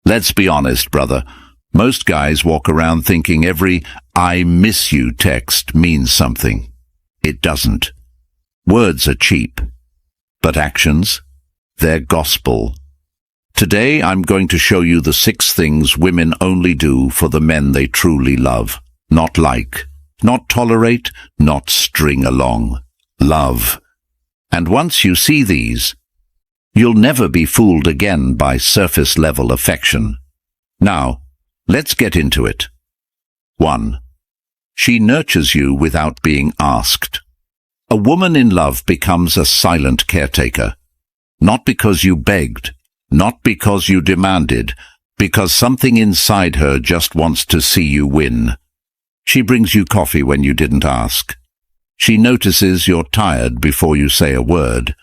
Let's be honest, brother. Most guys walk around thinking every "I miss you" text means something. It doesn't. Words are cheap, but actions, they're gospel. Today I'm going to show you the 6 things women only do for the men they truly love. Not like, not tolerate, not string along. Love. And once you see these, you'll never be fooled again by surface-level affection. Now, let's get into it. 1. She nurtures you without being asked. A woman in love becomes a silent caretaker. Not because you begged, not because you demanded, because something inside her just wants to see you win. She brings you coffee when you didn't ask. She notices you're tired before you say a word.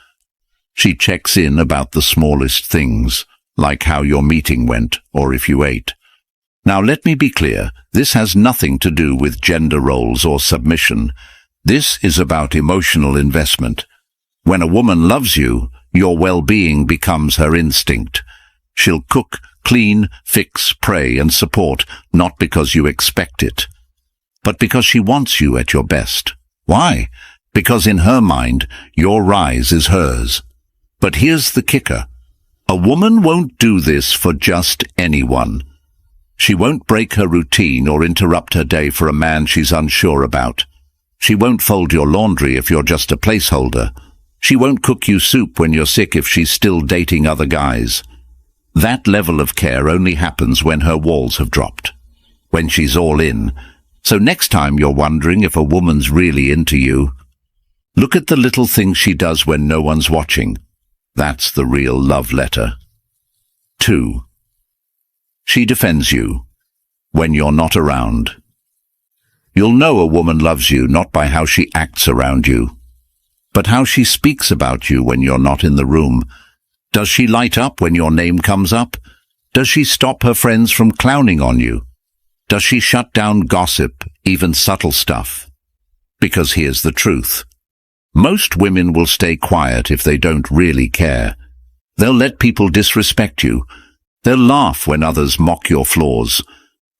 She checks in about the smallest things, like how your meeting went or if you ate. Now let me be clear, this has nothing to do with gender roles or submission. This is about emotional investment. When a woman loves you, your well-being becomes her instinct. She'll cook, clean, fix, pray, and support, not because you expect it, but because she wants you at your best. Why? Because in her mind, your rise is hers. But here's the kicker. A woman won't do this for just anyone. She won't break her routine or interrupt her day for a man she's unsure about. She won't fold your laundry if you're just a placeholder. She won't cook you soup when you're sick if she's still dating other guys. That level of care only happens when her walls have dropped, when she's all in. So next time you're wondering if a woman's really into you, look at the little things she does when no one's watching. That's the real love letter. 2. She defends you when you're not around. You'll know a woman loves you not by how she acts around you, but how she speaks about you when you're not in the room. Does she light up when your name comes up? Does she stop her friends from clowning on you? Does she shut down gossip, even subtle stuff? Because here's the truth. Most women will stay quiet if they don't really care. They'll let people disrespect you. They'll laugh when others mock your flaws.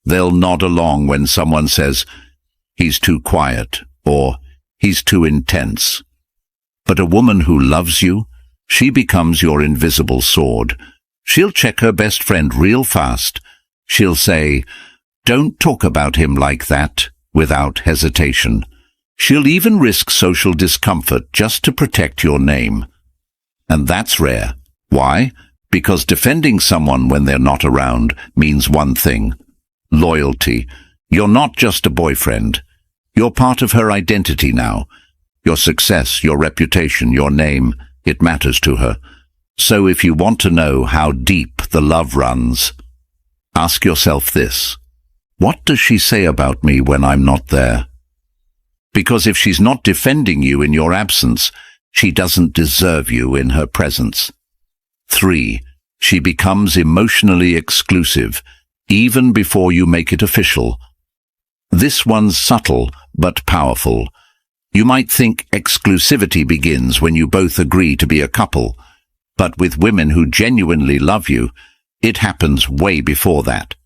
They'll nod along when someone says, "He's too quiet," or "He's too intense." But a woman who loves you, she becomes your invisible sword. She'll check her best friend real fast. She'll say, "Don't talk about him like that," without hesitation. She'll even risk social discomfort just to protect your name. And that's rare. Why? Because defending someone when they're not around means one thing: loyalty. You're not just a boyfriend. You're part of her identity now. Your success, your reputation, your name, it matters to her. So if you want to know how deep the love runs, ask yourself this: what does she say about me when I'm not there? Because if she's not defending you in your absence, she doesn't deserve you in her presence. 3. She becomes emotionally exclusive, even before you make it official. This one's subtle, but powerful. You might think exclusivity begins when you both agree to be a couple, but with women who genuinely love you, it happens way before that.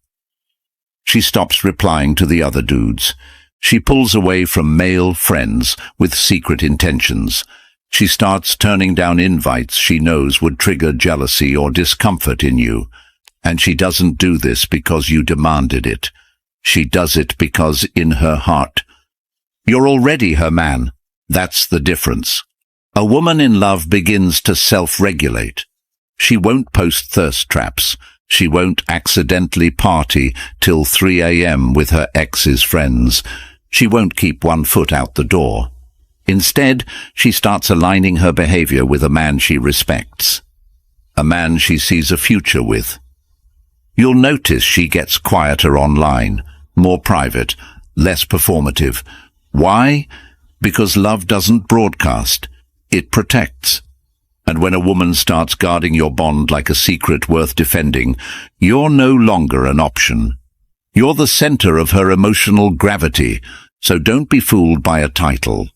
She stops replying to the other dudes. She pulls away from male friends with secret intentions. She starts turning down invites she knows would trigger jealousy or discomfort in you. And she doesn't do this because you demanded it. She does it because in her heart, you're already her man. That's the difference. A woman in love begins to self-regulate. She won't post thirst traps. She won't accidentally party till 3 a.m. with her ex's friends. She won't keep one foot out the door. Instead, she starts aligning her behavior with a man she respects, a man she sees a future with. You'll notice she gets quieter online, more private, less performative. Why? Because love doesn't broadcast, it protects. And when a woman starts guarding your bond like a secret worth defending, you're no longer an option. You're the center of her emotional gravity, so don't be fooled by a title.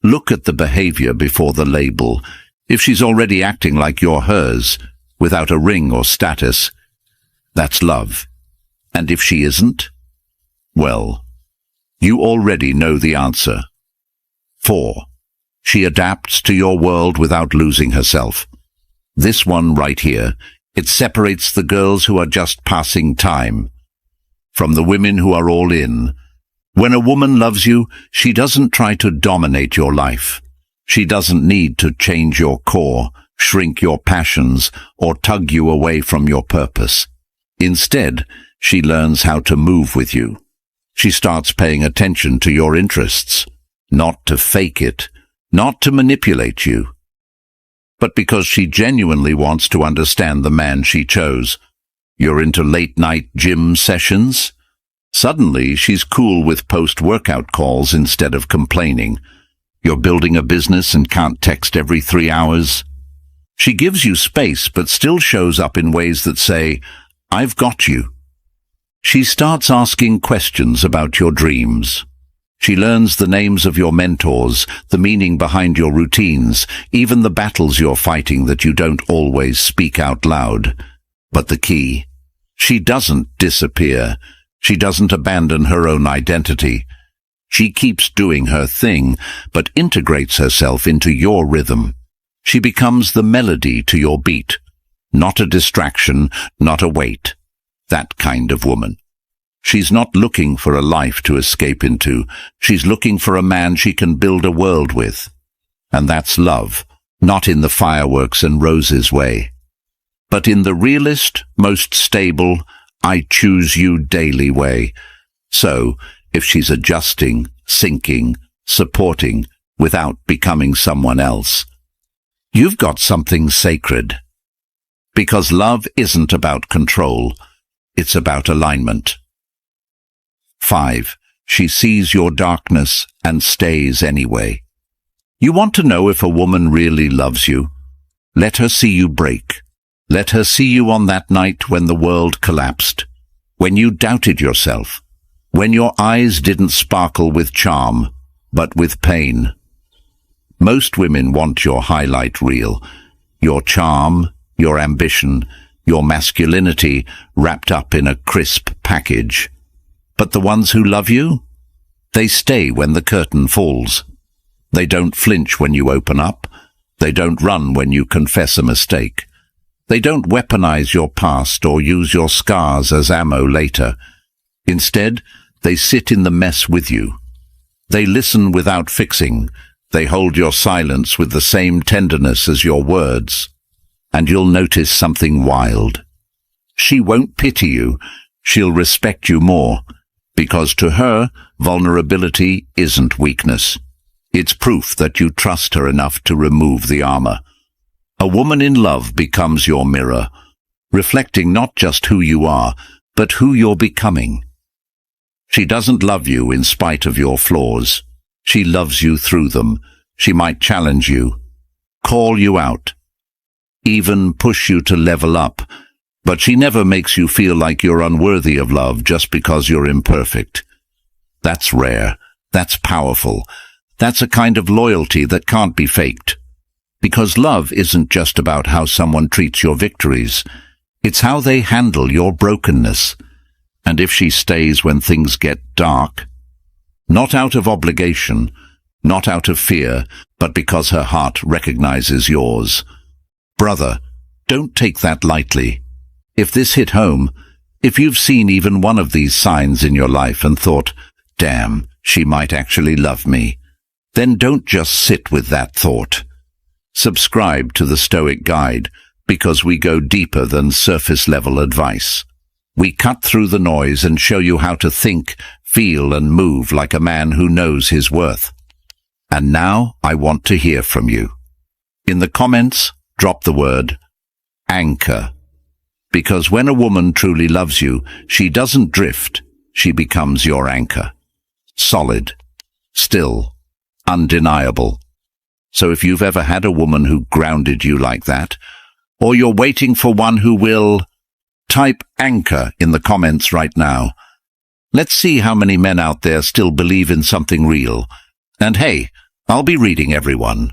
Look at the behavior before the label. If she's already acting like you're hers, without a ring or status, That's love. And if she isn't? Well, you already know the answer. 4. She adapts to your world without losing herself. This one right here, it separates the girls who are just passing time from the women who are all in. When a woman loves you, she doesn't try to dominate your life. She doesn't need to change your core, shrink your passions, or tug you away from your purpose. Instead, she learns how to move with you. She starts paying attention to your interests, not to fake it, not to manipulate you, but because she genuinely wants to understand the man she chose. You're into late-night gym sessions? Suddenly, she's cool with post-workout calls instead of complaining. You're building a business and can't text every 3 hours? She gives you space but still shows up in ways that say, "I've got you." She starts asking questions about your dreams. She learns the names of your mentors, the meaning behind your routines, even the battles you're fighting that you don't always speak out loud. But the key, she doesn't disappear. She doesn't abandon her own identity. She keeps doing her thing, but integrates herself into your rhythm. She becomes the melody to your beat, not a distraction, not a weight. That kind of woman. She's not looking for a life to escape into. She's looking for a man she can build a world with. And that's love, not in the fireworks and roses way, but in the realist, most stable, I choose you daily way. So, if she's adjusting, sinking, supporting, without becoming someone else, you've got something sacred. Because love isn't about control, it's about alignment. 5. She sees your darkness and stays anyway. You want to know if a woman really loves you? Let her see you break. Let her see you on that night when the world collapsed, when you doubted yourself, when your eyes didn't sparkle with charm, but with pain. Most women want your highlight reel, your charm, your ambition, your masculinity wrapped up in a crisp package. But the ones who love you, they stay when the curtain falls. They don't flinch when you open up. They don't run when you confess a mistake. They don't weaponize your past or use your scars as ammo later. Instead, they sit in the mess with you. They listen without fixing. They hold your silence with the same tenderness as your words. And you'll notice something wild. She won't pity you. She'll respect you more. Because to her, vulnerability isn't weakness. It's proof that you trust her enough to remove the armor. A woman in love becomes your mirror, reflecting not just who you are, but who you're becoming. She doesn't love you in spite of your flaws. She loves you through them. She might challenge you, call you out, even push you to level up, but she never makes you feel like you're unworthy of love just because you're imperfect. That's rare. That's powerful. That's a kind of loyalty that can't be faked. Because love isn't just about how someone treats your victories. It's how they handle your brokenness. And if she stays when things get dark, not out of obligation, not out of fear, but because her heart recognizes yours. Brother, don't take that lightly. If this hit home, if you've seen even one of these signs in your life and thought, damn, she might actually love me, then don't just sit with that thought. Subscribe to the Stoic Guide, because we go deeper than surface-level advice. We cut through the noise and show you how to think, feel, and move like a man who knows his worth. And now I want to hear from you. In the comments, drop the word anchor. Because when a woman truly loves you, she doesn't drift, she becomes your anchor. Solid, still, undeniable. So if you've ever had a woman who grounded you like that, or you're waiting for one who will, type anchor in the comments right now. Let's see how many men out there still believe in something real. And hey, I'll be reading everyone.